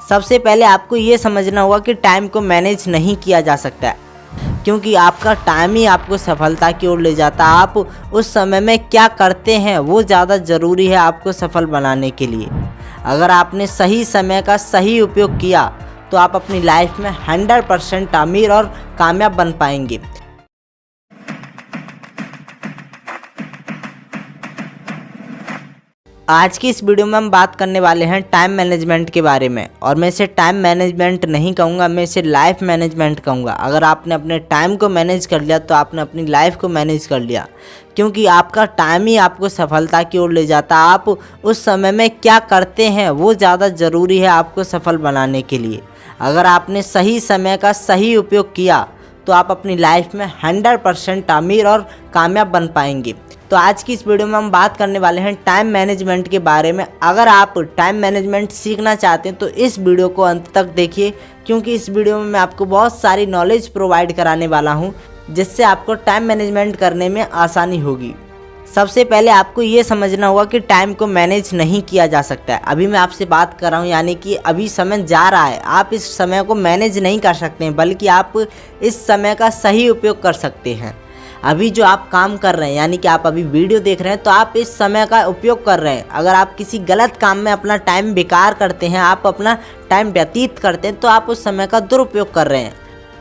सबसे पहले आपको ये समझना होगा कि टाइम को मैनेज नहीं किया जा सकता है, क्योंकि आपका टाइम ही आपको सफलता की ओर ले जाता है। आप उस समय में क्या करते हैं वो ज़्यादा ज़रूरी है आपको सफल बनाने के लिए। अगर आपने सही समय का सही उपयोग किया तो आप अपनी लाइफ में 100% अमीर और कामयाब बन पाएंगे। आज की इस वीडियो में हम बात करने वाले हैं टाइम मैनेजमेंट के बारे में, और मैं इसे टाइम मैनेजमेंट नहीं कहूँगा, मैं इसे लाइफ मैनेजमेंट कहूँगा। अगर आपने अपने टाइम को मैनेज कर लिया तो आपने अपनी लाइफ को मैनेज कर लिया, क्योंकि आपका टाइम ही आपको सफलता की ओर ले जाता है। आप उस समय में क्या करते हैं वो ज़्यादा ज़रूरी है आपको सफल बनाने के लिए। अगर आपने सही समय का सही उपयोग किया तो आप अपनी लाइफ में 100% अमीर और कामयाब बन पाएंगे। तो आज की इस वीडियो में हम बात करने वाले हैं टाइम मैनेजमेंट के बारे में। अगर आप टाइम मैनेजमेंट सीखना चाहते हैं तो इस वीडियो को अंत तक देखिए, क्योंकि इस वीडियो में मैं आपको बहुत सारी नॉलेज प्रोवाइड कराने वाला हूं, जिससे आपको टाइम मैनेजमेंट करने में आसानी होगी। सबसे पहले आपको ये समझना होगा कि टाइम को मैनेज नहीं किया जा सकता है। अभी मैं आपसे बात कर रहा हूँ, यानी कि अभी समय जा रहा है, आप इस समय को मैनेज नहीं कर सकते हैं, बल्कि आप इस समय का सही उपयोग कर सकते हैं। अभी जो आप काम कर रहे हैं, यानी कि आप अभी वीडियो देख रहे हैं, तो आप इस समय का उपयोग कर रहे हैं। अगर आप किसी गलत काम में अपना टाइम बेकार करते हैं, आप अपना टाइम व्यतीत करते हैं, तो आप उस समय का दुरुपयोग कर रहे हैं।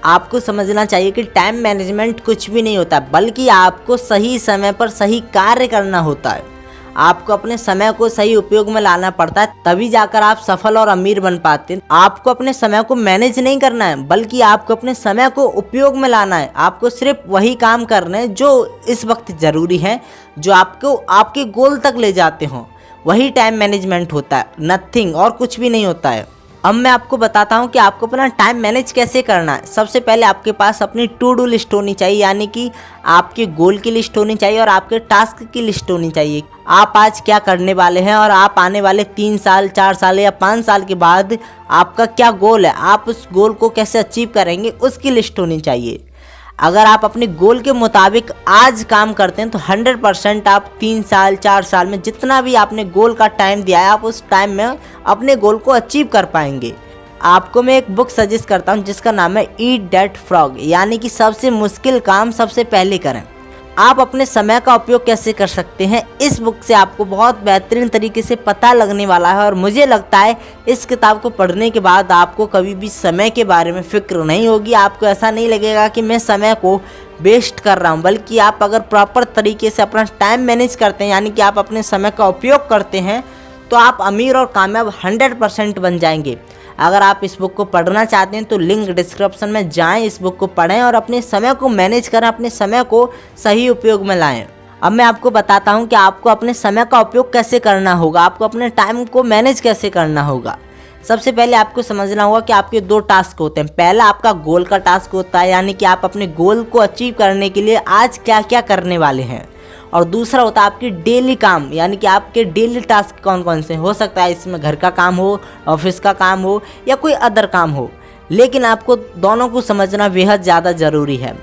आपको समझना चाहिए कि टाइम मैनेजमेंट कुछ भी नहीं होता, बल्कि आपको सही समय पर सही कार्य करना होता है। आपको अपने समय को सही उपयोग में लाना पड़ता है, तभी जाकर आप सफल और अमीर बन पाते हैं। आपको अपने समय को मैनेज नहीं करना है, बल्कि आपको अपने समय को उपयोग में लाना है। आपको सिर्फ वही काम करने हैं जो इस वक्त ज़रूरी है, जो आपको आपके गोल तक ले जाते हों। वही टाइम मैनेजमेंट होता है, नथिंग और कुछ भी नहीं होता है। अब मैं आपको बताता हूँ कि आपको अपना टाइम मैनेज कैसे करना है। सबसे पहले आपके पास अपनी टू डू लिस्ट होनी चाहिए, यानी कि आपके गोल की लिस्ट होनी चाहिए और आपके टास्क की लिस्ट होनी चाहिए। आप आज क्या करने वाले हैं और आप आने वाले 3 साल, 4 साल या 5 साल के बाद आपका क्या गोल है, आप उस गोल को कैसे अचीव करेंगे, उसकी लिस्ट होनी चाहिए। अगर आप अपने गोल के मुताबिक आज काम करते हैं तो 100% आप 3 साल 4 साल में जितना भी आपने गोल का टाइम दिया है, आप उस टाइम में अपने गोल को अचीव कर पाएंगे। आपको मैं एक बुक सजेस्ट करता हूं जिसका नाम है ईट दैट फ्रॉग, यानी कि सबसे मुश्किल काम सबसे पहले करें। आप अपने समय का उपयोग कैसे कर सकते हैं, इस बुक से आपको बहुत बेहतरीन तरीके से पता लगने वाला है। और मुझे लगता है इस किताब को पढ़ने के बाद आपको कभी भी समय के बारे में फिक्र नहीं होगी। आपको ऐसा नहीं लगेगा कि मैं समय को वेस्ट कर रहा हूं, बल्कि आप अगर प्रॉपर तरीके से अपना टाइम मैनेज करते हैं, यानी कि आप अपने समय का उपयोग करते हैं, तो आप अमीर और कामयाब 100% बन जाएंगे। अगर आप इस बुक को पढ़ना चाहते हैं तो लिंक डिस्क्रिप्शन में जाएं, इस बुक को पढ़ें और अपने समय को मैनेज करें, अपने समय को सही उपयोग में लाएं। अब मैं आपको बताता हूं कि आपको अपने समय का उपयोग कैसे करना होगा, आपको अपने टाइम को मैनेज कैसे करना होगा। सबसे पहले आपको समझना होगा कि आपके 2 टास्क होते हैं। पहला आपका गोल का टास्क होता है, यानी कि आप अपने गोल को अचीव करने के लिए आज क्या क्या करने वाले हैं। और दूसरा होता है आपकी डेली काम, यानी कि आपके डेली टास्क कौन कौन से हो सकता है। इसमें घर का काम हो, ऑफिस का काम हो या कोई अदर काम हो, लेकिन आपको दोनों को समझना बेहद ज़्यादा ज़रूरी है।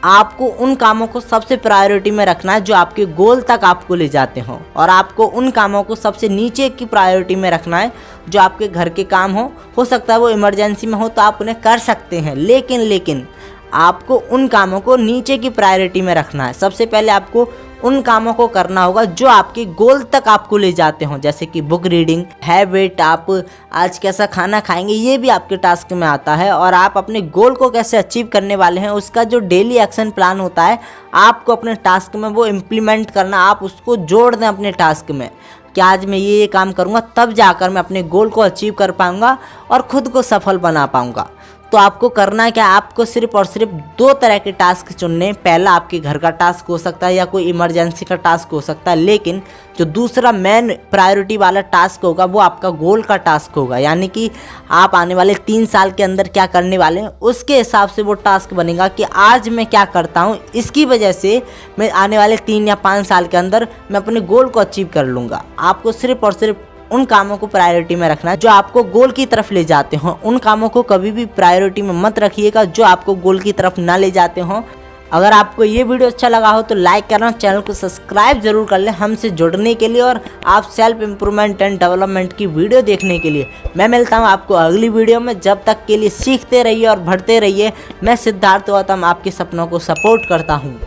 आपको उन कामों को सबसे प्रायोरिटी में रखना है जो आपके गोल तक आपको ले जाते हों, और आपको उन कामों को सबसे नीचे की प्रायोरिटी में रखना है जो आपके घर के काम हो सकता है वो इमरजेंसी में हो तो आप उन्हें कर सकते हैं, लेकिन आपको उन कामों को नीचे की प्रायोरिटी में रखना है। सबसे पहले आपको उन कामों को करना होगा जो आपके गोल तक आपको ले जाते हों, जैसे कि बुक रीडिंग, हैबिट, आप आज कैसा खाना खाएंगे, ये भी आपके टास्क में आता है। और आप अपने गोल को कैसे अचीव करने वाले हैं, उसका जो डेली एक्शन प्लान होता है, आपको अपने टास्क में वो इम्प्लीमेंट करना, आप उसको जोड़ दें अपने टास्क में कि आज मैं ये काम करूँगा, तब जाकर मैं अपने गोल को अचीव कर पाऊँगा और ख़ुद को सफल बना पाऊँगा। तो आपको करना क्या, आपको सिर्फ और सिर्फ 2 तरह के टास्क चुनने। पहला आपके घर का टास्क हो सकता है या कोई इमरजेंसी का टास्क हो सकता है, लेकिन जो दूसरा मेन प्रायोरिटी वाला टास्क होगा वो आपका गोल का टास्क होगा, यानी कि आप आने वाले 3 साल के अंदर क्या करने वाले हैं, उसके हिसाब से वो टास्क बनेगा कि आज मैं क्या करता हूँ, इसकी वजह से मैं आने वाले 3 या 5 साल के अंदर मैं अपने गोल को अचीव कर लूँगा। आपको सिर्फ और सिर्फ उन कामों को प्रायोरिटी में रखना है जो आपको गोल की तरफ ले जाते हों। उन कामों को कभी भी प्रायोरिटी में मत रखिएगा जो आपको गोल की तरफ ना ले जाते हों। अगर आपको ये वीडियो अच्छा लगा हो तो लाइक करना, चैनल को सब्सक्राइब जरूर कर लें हमसे जुड़ने के लिए और आप सेल्फ इम्प्रूवमेंट एंड डेवलपमेंट की वीडियो देखने के लिए। मैं मिलता हूँ आपको अगली वीडियो में, जब तक के लिए सीखते रहिए और बढ़ते रहिए। मैं सिद्धार्थ गौतम आपके सपनों को सपोर्ट करता हूँ।